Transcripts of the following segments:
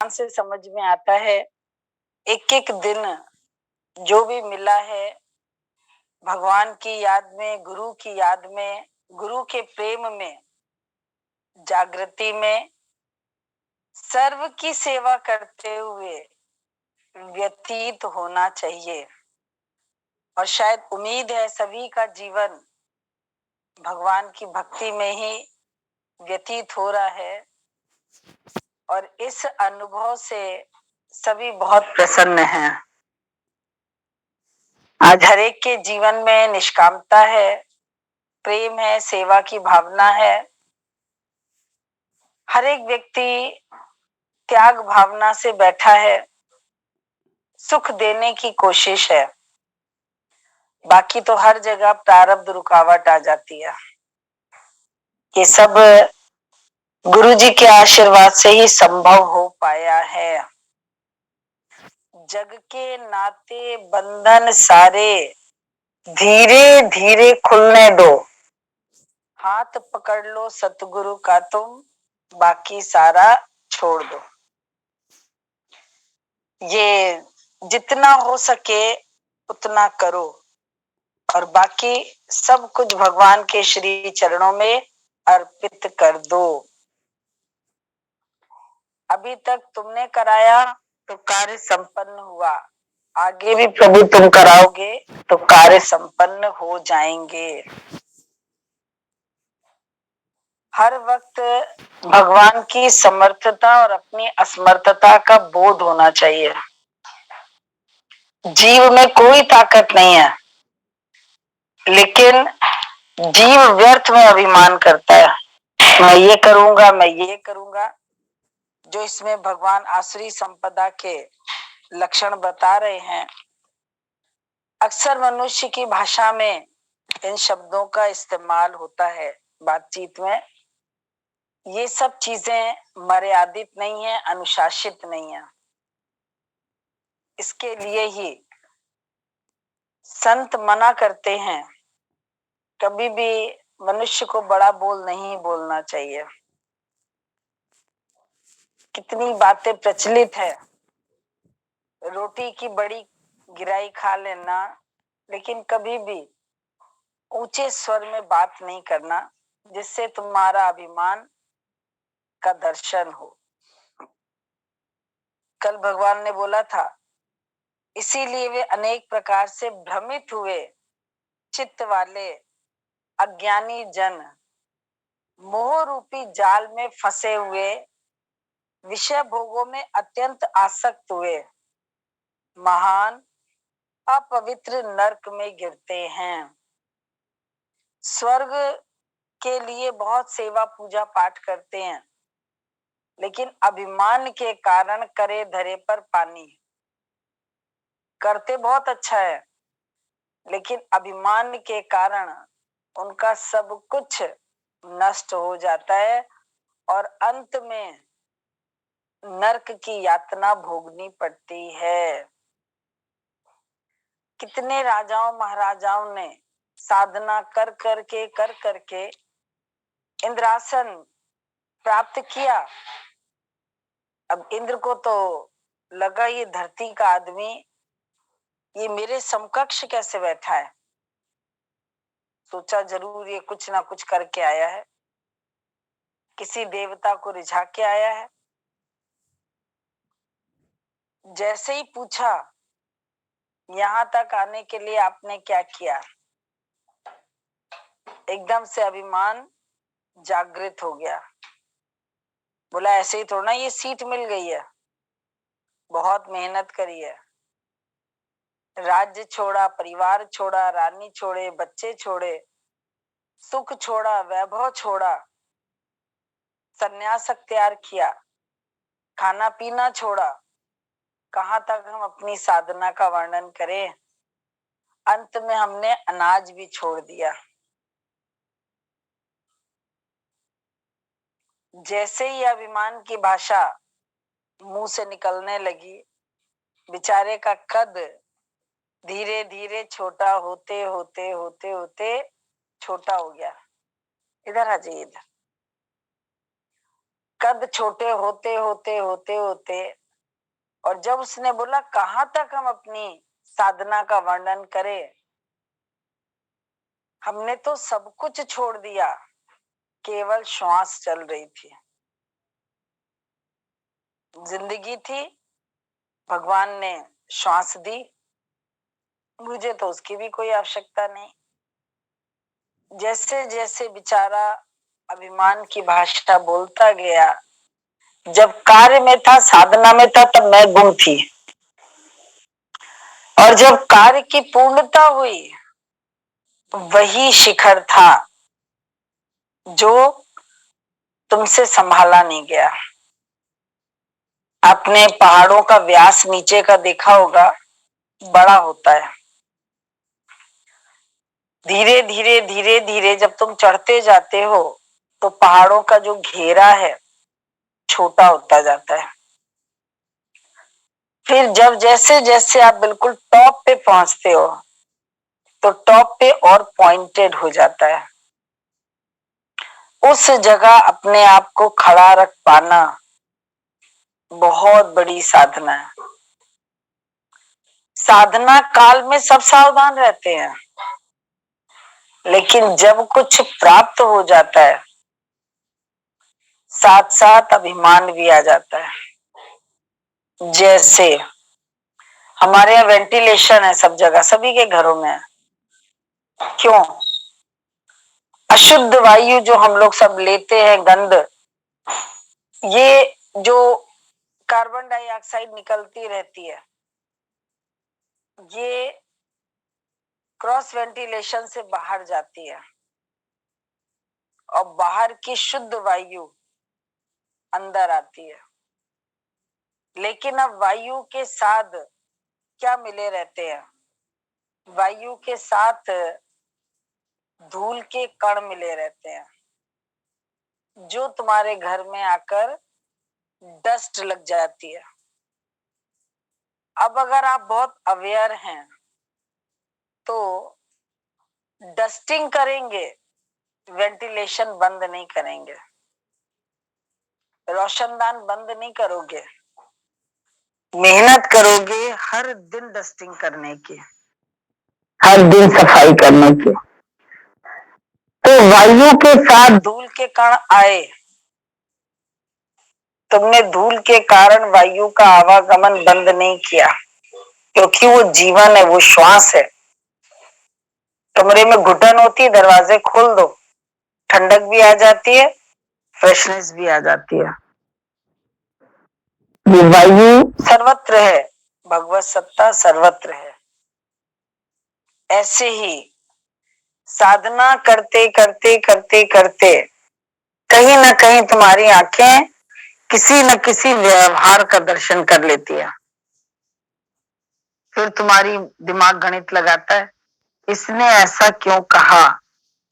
से समझ में आता है, एक एक दिन जो भी मिला है भगवान की याद में, गुरु की याद में, गुरु के प्रेम में, जागृति में, सर्व की सेवा करते हुए व्यतीत होना चाहिए। और शायद उम्मीद है सभी का जीवन भगवान की भक्ति में ही व्यतीत हो रहा है और इस अनुभव से सभी बहुत प्रसन्न हैं। आज हर एक के जीवन में निष्कामता है, प्रेम है, सेवा की भावना है। हर एक व्यक्ति त्याग भावना से बैठा है, सुख देने की कोशिश है। बाकी तो हर जगह प्रारब्ध रुकावट आ जाती है। ये सब गुरु जी के आशीर्वाद से ही संभव हो पाया है। जग के नाते बंधन सारे धीरे धीरे खुलने दो, हाथ पकड़ लो सतगुरु का तुम, बाकी सारा छोड़ दो। ये जितना हो सके उतना करो और बाकी सब कुछ भगवान के श्री चरणों में अर्पित कर दो। अभी तक तुमने कराया तो कार्य संपन्न हुआ, आगे भी प्रभु तुम कराओगे तो कार्य संपन्न हो जाएंगे। हर वक्त भगवान की समर्थता और अपनी असमर्थता का बोध होना चाहिए। जीव में कोई ताकत नहीं है, लेकिन जीव व्यर्थ में अभिमान करता है। मैं ये करूंगा, मैं ये करूंगा। जो इसमें भगवान आसुरी संपदा के लक्षण बता रहे हैं, अक्सर मनुष्य की भाषा में इन शब्दों का इस्तेमाल होता है बातचीत में। ये सब चीजें मर्यादित नहीं है, अनुशासित नहीं है। इसके लिए ही संत मना करते हैं, कभी भी मनुष्य को बड़ा बोल नहीं बोलना चाहिए। कितनी बातें प्रचलित है, रोटी की बड़ी गिराई खा लेना, लेकिन कभी भी ऊंचे स्वर में बात नहीं करना जिससे तुम्हारा अभिमान का दर्शन हो। कल भगवान ने बोला था, इसीलिए वे अनेक प्रकार से भ्रमित हुए चित्त वाले अज्ञानी जन मोह रूपी जाल में फंसे हुए विषय भोगों में अत्यंत आसक्त हुए महान अपवित्र नरक में गिरते हैं। स्वर्ग के लिए बहुत सेवा पूजा पाठ करते हैं, लेकिन अभिमान के कारण करे धरे पर पानी। करते बहुत अच्छा है, लेकिन अभिमान के कारण उनका सब कुछ नष्ट हो जाता है और अंत में नरक की यातना भोगनी पड़ती है। कितने राजाओं महाराजाओं ने साधना कर करके इंद्रासन प्राप्त किया। अब इंद्र को तो लगा ये धरती का आदमी ये मेरे समकक्ष कैसे बैठा है। सोचा जरूर ये कुछ ना कुछ करके आया है, किसी देवता को रिझा के आया है। जैसे ही पूछा यहां तक आने के लिए आपने क्या किया, एकदम से अभिमान जागृत हो गया। बोला ऐसे ही थोड़ा ना ये सीट मिल गई है, बहुत मेहनत करी है। राज्य छोड़ा, परिवार छोड़ा, रानी छोड़े, बच्चे छोड़े, सुख छोड़ा, वैभव छोड़ा, संन्यास अख्तियार किया, खाना पीना छोड़ा। कहां तक हम अपनी साधना का वर्णन करें। अंत में हमने अनाज भी छोड़ दिया। जैसे ही अभिमान की भाषा मुंह से निकलने लगी, बेचारे का कद धीरे धीरे छोटा होते होते होते होते छोटा हो गया। इधर आ जाइए, इधर। कद छोटे होते होते होते होते, और जब उसने बोला कहाँ तक हम अपनी साधना का वर्णन करें, हमने तो सब कुछ छोड़ दिया, केवल श्वास चल रही थी, जिंदगी थी, भगवान ने श्वास दी, मुझे तो उसकी भी कोई आवश्यकता नहीं। जैसे जैसे बेचारा अभिमान की भाषा बोलता गया, जब कार्य में था, साधना में था, तब मैं गुम थी, और जब कार्य की पूर्णता हुई, वही शिखर था जो तुमसे संभाला नहीं गया। आपने पहाड़ों का व्यास नीचे का देखा होगा, बड़ा होता है। धीरे धीरे धीरे धीरे जब तुम चढ़ते जाते हो, तो पहाड़ों का जो घेरा है छोटा होता जाता है। फिर जब जैसे जैसे आप बिल्कुल टॉप पे पहुंचते हो, तो टॉप पे और पॉइंटेड हो जाता है। उस जगह अपने आप को खड़ा रख पाना बहुत बड़ी साधना है। साधना काल में सब सावधान रहते हैं, लेकिन जब कुछ प्राप्त हो जाता है, साथ साथ अभिमान भी आ जाता है। जैसे हमारे यहाँ वेंटिलेशन है सब जगह, सभी के घरों में है। क्यों? अशुद्ध वायु जो हम लोग सब लेते हैं, गंध, ये जो कार्बन डाइऑक्साइड निकलती रहती है, ये क्रॉस वेंटिलेशन से बाहर जाती है, और बाहर की शुद्ध वायु अंदर आती है। लेकिन अब वायु के साथ क्या मिले रहते हैं? वायु के साथ धूल के कण मिले रहते हैं, जो तुम्हारे घर में आकर डस्ट लग जाती है। अब अगर आप बहुत अवेयर हैं, तो डस्टिंग करेंगे, वेंटिलेशन बंद नहीं करेंगे, रोशनदान बंद नहीं करोगे, मेहनत करोगे हर दिन डस्टिंग करने की, हर दिन सफाई करने की। तो वायु के साथ धूल के कण आए, तुमने धूल के कारण वायु का आवागमन बंद नहीं किया, क्योंकि वो जीवन है, वो श्वास है। कमरे में घुटन होती है, दरवाजे खोल दो, ठंडक भी आ जाती है, फ्रेशनेस भी आ जाती है। ये वायु सर्वत्र है, भगवत सत्ता सर्वत्र है। ऐसे ही साधना करते करते करते करते कहीं ना कहीं तुम्हारी आंखें किसी न किसी व्यवहार का दर्शन कर लेती है। फिर तुम्हारी दिमाग गणित लगाता है, इसने ऐसा क्यों कहा,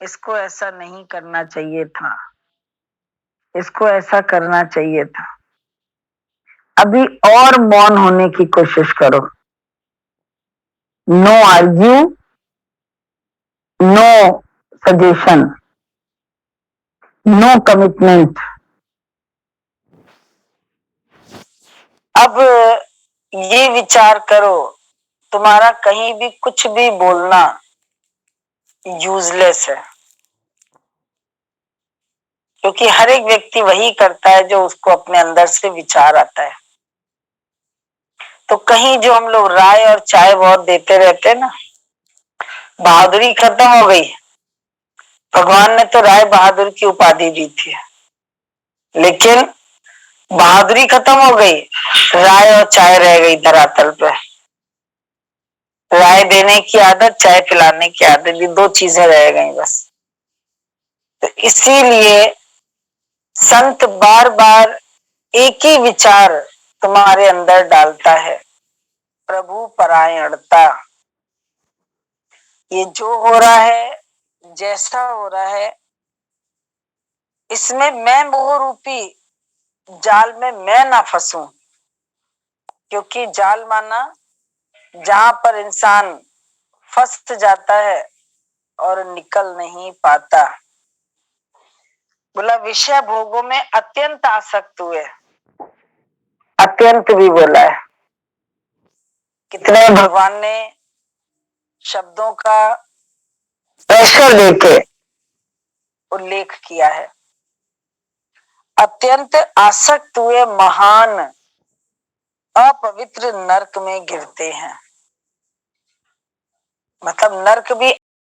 इसको ऐसा नहीं करना चाहिए था, इसको ऐसा करना चाहिए था। अभी और मौन होने की कोशिश करो। No argue, no suggestion, no commitment. अब ये विचार करो, तुम्हारा कहीं भी कुछ भी बोलना यूजलेस है, क्योंकि हर एक व्यक्ति वही करता है जो उसको अपने अंदर से विचार आता है। तो कहीं जो हम लोग राय और चाय बहुत देते रहते हैं ना, बहादुरी खत्म हो गई। भगवान ने तो राय बहादुर की उपाधि दी थी, लेकिन बहादुरी खत्म हो गई, राय और चाय रह गई धरातल पे। राय देने की आदत, चाय पिलाने की आदत, ये दो चीजें रह गई बस। तो इसीलिए संत बार बार एक ही विचार तुम्हारे अंदर डालता है, प्रभु परायणता। ये जो हो रहा है, जैसा हो रहा है, इसमें मैं मोह रूपी जाल में मैं ना फंसूं, क्योंकि जाल माना जहां पर इंसान फंस जाता है और निकल नहीं पाता। बोला विषय भोगों में अत्यंत आसक्त हुए, अत्यंत भी बोला है। कितने भगवान ने शब्दों का प्रेशर देके उल्लेख किया है। अत्यंत आसक्त हुए महान अपवित्र नरक में गिरते हैं। मतलब नरक भी